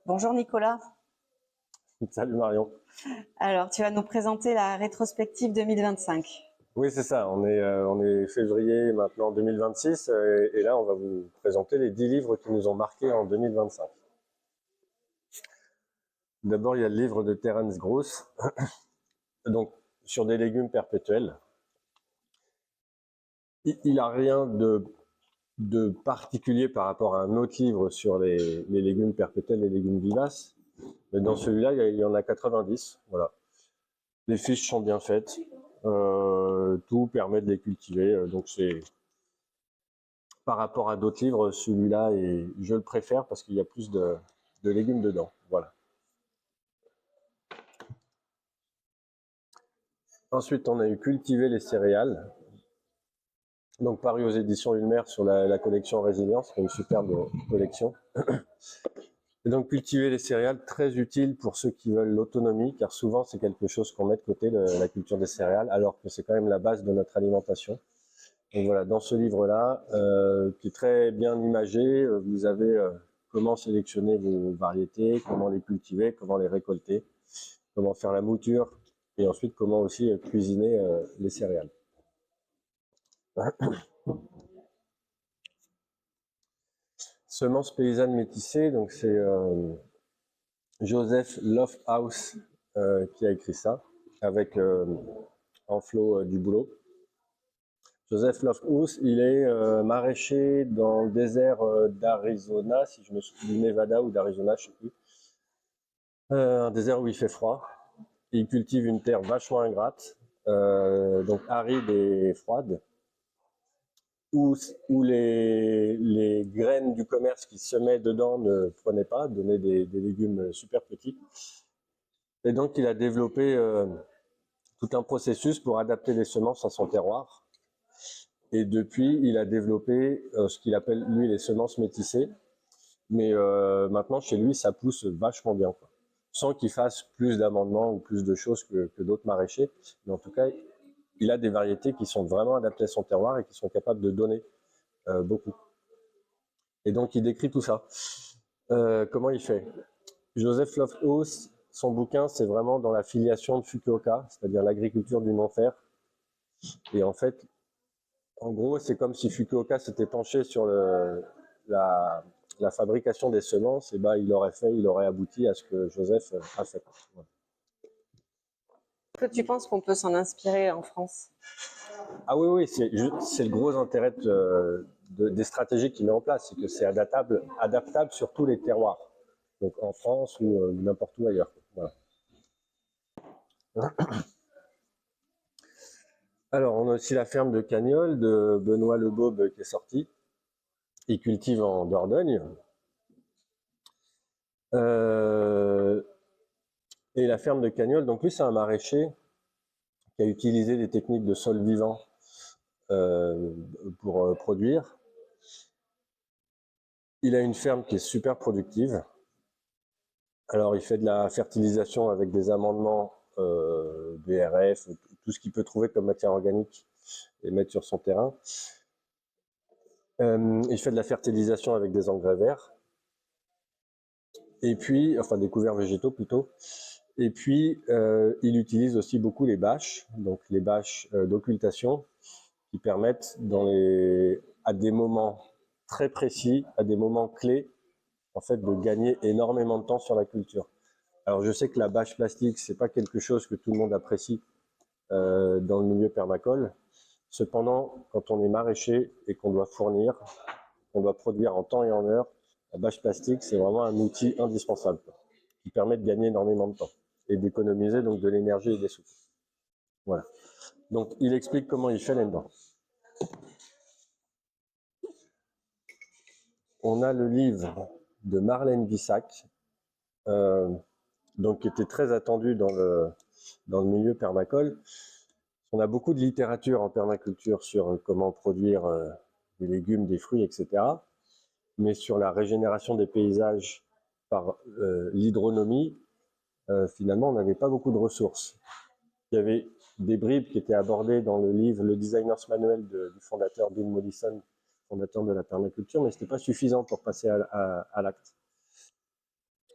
Bonjour Nicolas. Salut Marion. Alors, tu vas nous présenter la rétrospective 2025. Oui, c'est ça. On est février maintenant 2026 et là, on va vous présenter les 10 livres qui nous ont marqués en 2025. D'abord, il y a le livre de Terence Gross, donc sur des légumes perpétuels. Il n'a rien de particulier par rapport à un autre livre sur les légumes perpétuels, les légumes vivaces. Mais dans celui-là, il y en a 90. Voilà. Les fiches sont bien faites. Tout permet de les cultiver. Donc c'est par rapport à d'autres livres, celui-là, et je le préfère parce qu'il y a plus de légumes dedans. Voilà. Ensuite, on a eu Cultiver les céréales. Donc paru aux éditions Ulmer sur la collection Résilience, qui est une superbe collection. Et donc cultiver les céréales, très utile pour ceux qui veulent l'autonomie, car souvent c'est quelque chose qu'on met de côté, la culture des céréales, alors que c'est quand même la base de notre alimentation. Donc voilà, dans ce livre-là, qui est très bien imagé, vous avez comment sélectionner vos variétés, comment les cultiver, comment les récolter, comment faire la mouture, et ensuite comment aussi cuisiner les céréales. Semences paysannes métissées, donc c'est Joseph Lofthouse qui a écrit ça, avec Anflo Duboulot. Joseph Lofthouse, il est maraîcher dans le désert d'Arizona, si je me souviens, du Nevada ou d'Arizona, je ne sais plus. Un désert où il fait froid. Il cultive une terre vachement ingrate, donc aride et froide, où les graines du commerce qui semaient dedans ne prenaient pas, donnaient des légumes super petits. Et donc il a développé tout un processus pour adapter les semences à son terroir. Et depuis, il a développé ce qu'il appelle, lui, les semences métissées. Mais maintenant, chez lui, ça pousse vachement bien, quoi. Sans qu'il fasse plus d'amendements ou plus de choses que d'autres maraîchers. Mais en tout cas, il a des variétés qui sont vraiment adaptées à son terroir et qui sont capables de donner beaucoup. Et donc, il décrit tout ça. Comment il fait? Joseph Lofthouse, son bouquin, c'est vraiment dans la filiation de Fukuoka, c'est-à-dire l'agriculture du non-fer. Et en fait, en gros, c'est comme si Fukuoka s'était penché sur la fabrication des semences, et ben il aurait abouti à ce que Joseph a fait. Voilà. Est-ce que tu penses qu'on peut s'en inspirer en France? Ah oui, c'est le gros intérêt des stratégies qu'il met en place, c'est que c'est adaptable sur tous les terroirs, donc en France ou n'importe où ailleurs. Voilà. Alors, on a aussi la ferme de Cagnols de Benoît Lebaube qui est sorti. Il cultive en Dordogne. Et la ferme de Cagnols, donc lui, c'est un maraîcher qui a utilisé des techniques de sol vivant pour produire. Il a une ferme qui est super productive. Alors, il fait de la fertilisation avec des amendements BRF, tout ce qu'il peut trouver comme matière organique et mettre sur son terrain. Il fait de la fertilisation avec des engrais verts. Et puis, enfin des couverts végétaux plutôt. Et puis, il utilise aussi beaucoup les bâches, donc les bâches d'occultation, qui permettent à des moments très précis, à des moments clés, en fait, de gagner énormément de temps sur la culture. Alors, je sais que la bâche plastique, c'est pas quelque chose que tout le monde apprécie dans le milieu permacole. Cependant, quand on est maraîcher et qu'on doit fournir, qu'on doit produire en temps et en heure, la bâche plastique, c'est vraiment un outil indispensable qui permet de gagner énormément de temps et d'économiser donc de l'énergie et des sous. Voilà. Donc, il explique comment il fait là-dedans. On a le livre de Marlène Bissac, donc qui était très attendu dans le milieu permacole. On a beaucoup de littérature en permaculture sur comment produire des légumes, des fruits, etc. Mais sur la régénération des paysages par l'hydronomie, finalement, on n'avait pas beaucoup de ressources. Il y avait des bribes qui étaient abordées dans le livre Le Designer's Manual du fondateur Bill Mollison, fondateur de la permaculture, mais ce n'était pas suffisant pour passer à l'acte.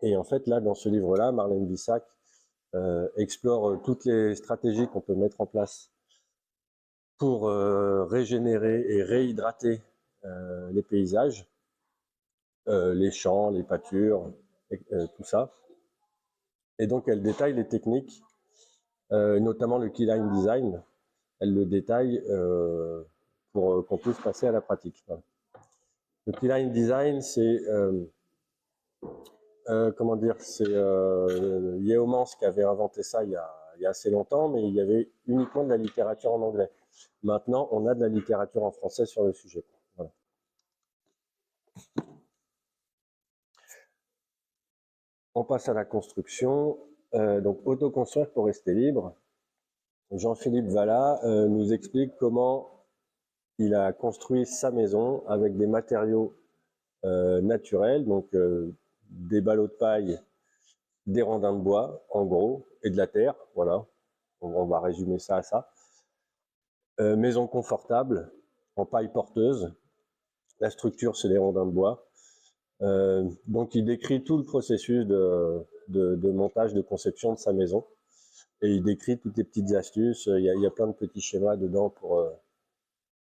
Et en fait, là, dans ce livre-là, Marlène Vissac explore toutes les stratégies qu'on peut mettre en place pour régénérer et réhydrater les paysages, les champs, les pâtures, tout ça. Et donc, elle détaille les techniques, notamment le keyline design. Elle le détaille pour qu'on puisse passer à la pratique. Voilà. Le keyline design, c'est comment dire, c'est Yeomans qui avait inventé ça il y a assez longtemps, mais il y avait uniquement de la littérature en anglais. Maintenant, on a de la littérature en français sur le sujet. Voilà. On passe à la construction. Donc, autoconstruire pour rester libre. Jean-Philippe Vallat nous explique comment il a construit sa maison avec des matériaux naturels, donc des ballots de paille, des rondins de bois, en gros, et de la terre. Voilà, on va résumer ça à ça. Maison confortable, en paille porteuse. La structure, c'est des rondins de bois. Donc, il décrit tout le processus de montage, de conception de sa maison. Et il décrit toutes les petites astuces. Il y a plein de petits schémas dedans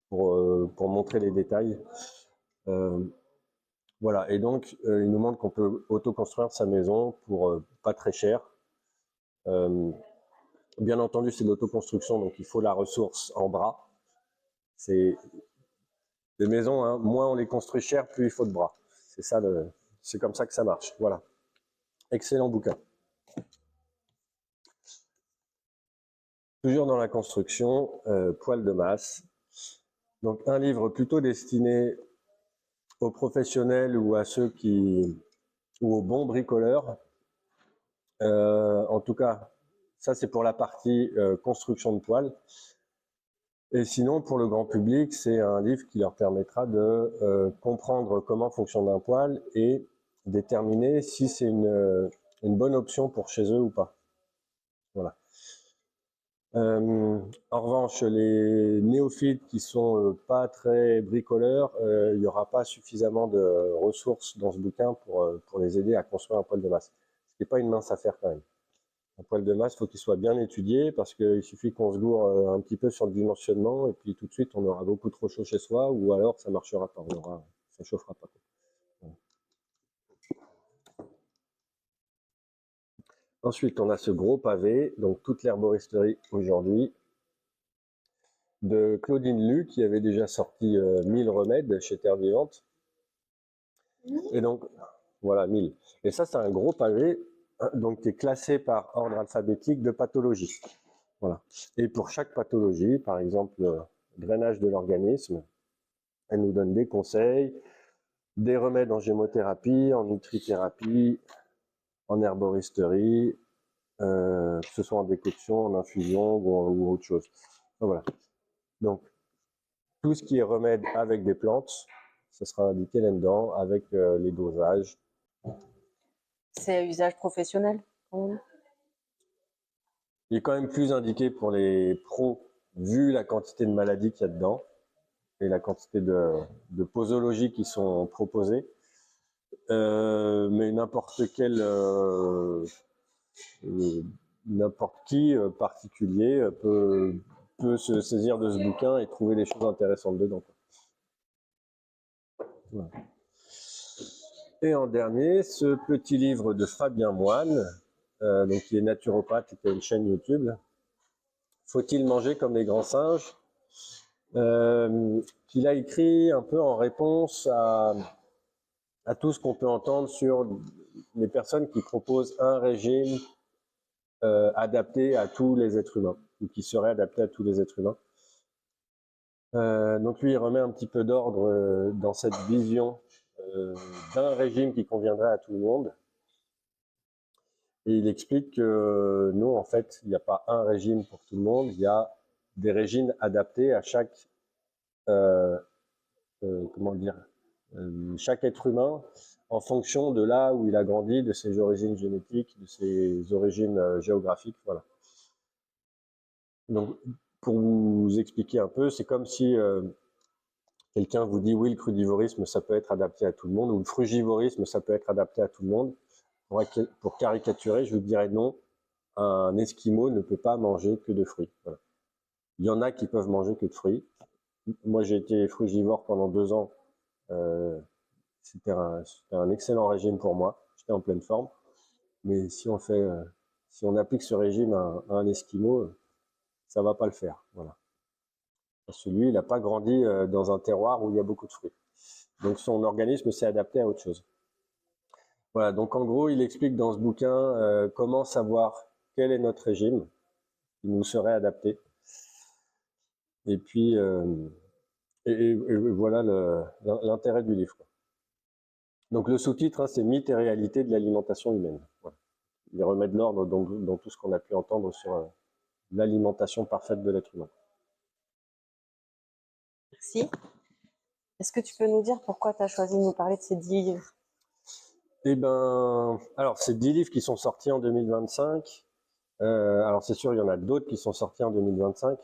pour montrer les détails. Voilà, et donc il nous montre qu'on peut auto-construire sa maison pour pas très cher. Bien entendu, c'est de l'autoconstruction, donc il faut la ressource en bras. C'est les maisons, hein, moins on les construit cher, plus il faut de bras. C'est ça, c'est comme ça que ça marche. Voilà. Excellent bouquin. Toujours dans la construction, Poêle de masse. Donc un livre plutôt destiné aux professionnels ou à ceux ou aux bons bricoleurs. En tout cas, ça c'est pour la partie construction de poêles. Et sinon, pour le grand public, c'est un livre qui leur permettra de comprendre comment fonctionne un poêle et déterminer si c'est une bonne option pour chez eux ou pas. Voilà. En revanche, les néophytes qui sont pas très bricoleurs, il n'y aura pas suffisamment de ressources dans ce bouquin pour les aider à construire un poêle de masse. Ce qui n'est pas une mince affaire quand même. Un poêle de masse, il faut qu'il soit bien étudié parce qu'il suffit qu'on se gourre un petit peu sur le dimensionnement et puis tout de suite on aura beaucoup trop chaud chez soi ou alors ça ne marchera pas, ça ne chauffera pas. Voilà. Ensuite, on a ce gros pavé, donc toute l'herboristerie aujourd'hui, de Claudine Lu qui avait déjà sorti 1000 remèdes chez Terre Vivante. Et donc, voilà, 1000. Et ça, c'est un gros pavé donc qui est classé par ordre alphabétique de pathologie. Voilà. Et pour chaque pathologie, par exemple, drainage de l'organisme, elle nous donne des conseils, des remèdes en gémothérapie, en nutrithérapie, en herboristerie, que ce soit en décoction, en infusion ou autre chose. Voilà. Donc, tout ce qui est remède avec des plantes, ça sera indiqué là-dedans avec les dosages. C'est à usage professionnel, quand même. Il est quand même plus indiqué pour les pros, vu la quantité de maladies qu'il y a dedans et la quantité de posologies qui sont proposées. Mais n'importe qui particulier peut se saisir de ce bouquin et trouver des choses intéressantes dedans. Voilà. Et en dernier, ce petit livre de Fabien Moine, donc qui est naturopathe et qui a une chaîne YouTube. Faut-il manger comme les grands singes? Qu'il a écrit un peu en réponse à tout ce qu'on peut entendre sur les personnes qui proposent un régime adapté à tous les êtres humains, ou qui serait adapté à tous les êtres humains. Donc lui, il remet un petit peu d'ordre dans cette vision d'un régime qui conviendrait à tout le monde. Et il explique que non, en fait, il n'y a pas un régime pour tout le monde, il y a des régimes adaptés à chaque, chaque être humain en fonction de là où il a grandi, de ses origines génétiques, de ses origines géographiques, voilà. Donc, pour vous expliquer un peu, c'est comme si quelqu'un vous dit oui, le crudivorisme, ça peut être adapté à tout le monde, ou le frugivorisme, ça peut être adapté à tout le monde. pour caricaturer, je vous dirais non. Un Esquimau ne peut pas manger que de fruits. Voilà. Il y en a qui peuvent manger que de fruits. Moi, j'ai été frugivore pendant 2 ans. C'était un excellent régime pour moi. J'étais en pleine forme. Mais si on applique ce régime à un Esquimau, ça va pas le faire. Voilà. Parce que lui, il n'a pas grandi dans un terroir où il y a beaucoup de fruits. Donc son organisme s'est adapté à autre chose. Voilà, donc en gros, il explique dans ce bouquin comment savoir quel est notre régime qui nous serait adapté. Et puis, et voilà l'intérêt du livre. Donc le sous-titre, hein, c'est Mythes et réalités de l'alimentation humaine. Voilà. Il remet de l'ordre dans tout ce qu'on a pu entendre sur l'alimentation parfaite de l'être humain. Merci. Est-ce que tu peux nous dire pourquoi tu as choisi de nous parler de ces 10 livres? Eh ben, alors, c'est 10 livres qui sont sortis en 2025. Alors, c'est sûr, il y en a d'autres qui sont sortis en 2025.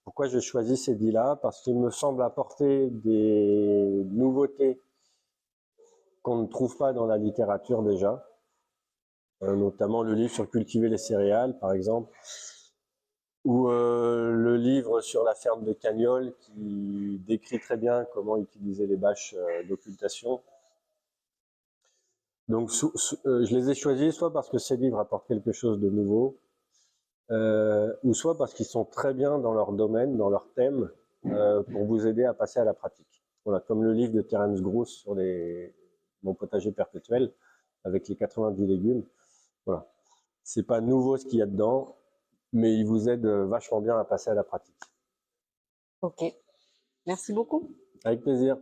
Pourquoi j'ai choisi ces 10-là? Parce qu'ils me semblent apporter des nouveautés qu'on ne trouve pas dans la littérature déjà. Notamment le livre sur cultiver les céréales, par exemple. Ou le livre sur la ferme de Cagnols qui décrit très bien comment utiliser les bâches d'occultation. Donc, je les ai choisis soit parce que ces livres apportent quelque chose de nouveau, ou soit parce qu'ils sont très bien dans leur domaine, dans leur thème, pour vous aider à passer à la pratique. Voilà, comme le livre de Terence Gross sur mon potager perpétuel, avec les 90 légumes. Voilà. C'est pas nouveau ce qu'il y a dedans, mais il vous aide vachement bien à passer à la pratique. Ok. Merci beaucoup. Avec plaisir.